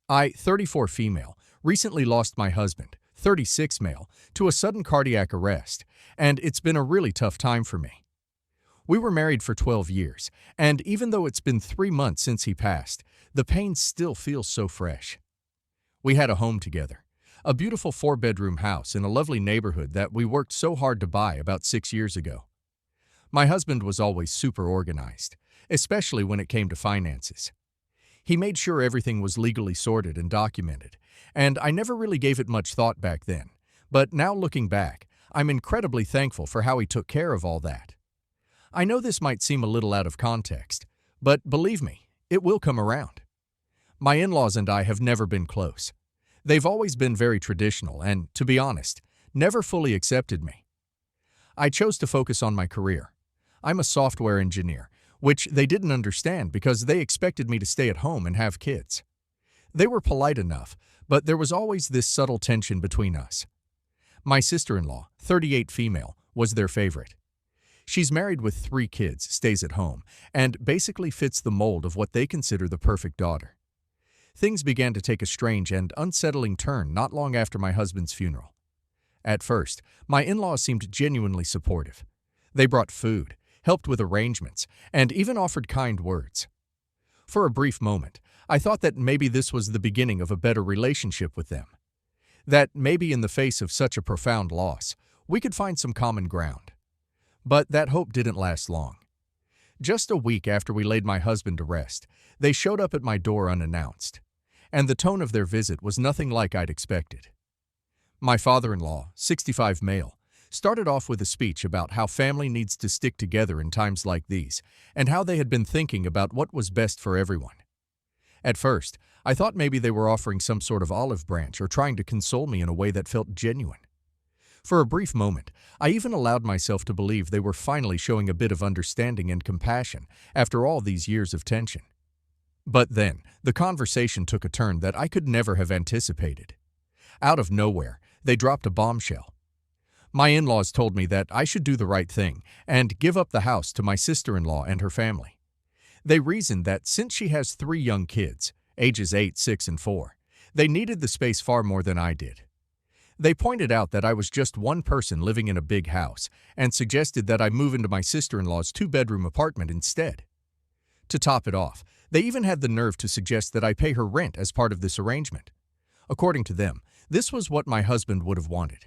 I, 34 female, recently lost my husband, 36 male, to a sudden cardiac arrest, and it's been a really tough time for me. We were married for 12 years, and even though it's been 3 months since he passed, the pain still feels so fresh. We had a home together, a beautiful 4-bedroom house in a lovely neighborhood that we worked so hard to buy about 6 years ago. My husband was always super organized, especially when it came to finances. He made sure everything was legally sorted and documented, and I never really gave it much thought back then. But now looking back, I'm incredibly thankful for how he took care of all that. I know this might seem a little out of context, but believe me, it will come around. My in-laws and I have never been close. They've always been very traditional and, to be honest, never fully accepted me. I chose to focus on my career. I'm a software engineer, which they didn't understand because they expected me to stay at home and have kids. They were polite enough, but there was always this subtle tension between us. My sister-in-law, 38 female, was their favorite. She's married with 3 kids, stays at home, and basically fits the mold of what they consider the perfect daughter. Things began to take a strange and unsettling turn not long after my husband's funeral. At first, my in-laws seemed genuinely supportive. They brought food, helped with arrangements, and even offered kind words. For a brief moment, I thought that maybe this was the beginning of a better relationship with them. That maybe in the face of such a profound loss, we could find some common ground. But that hope didn't last long. Just a week after we laid my husband to rest, they showed up at my door unannounced, and the tone of their visit was nothing like I'd expected. My father-in-law, 65 male, started off with a speech about how family needs to stick together in times like these, and how they had been thinking about what was best for everyone. At first, I thought maybe they were offering some sort of olive branch or trying to console me in a way that felt genuine. For a brief moment, I even allowed myself to believe they were finally showing a bit of understanding and compassion after all these years of tension. But then, the conversation took a turn that I could never have anticipated. Out of nowhere, they dropped a bombshell. My in-laws told me that I should do the right thing and give up the house to my sister-in-law and her family. They reasoned that since she has 3 young kids, ages 8, 6, and 4, they needed the space far more than I did. They pointed out that I was just one person living in a big house and suggested that I move into my sister-in-law's 2-bedroom apartment instead. To top it off, they even had the nerve to suggest that I pay her rent as part of this arrangement. According to them, this was what my husband would have wanted.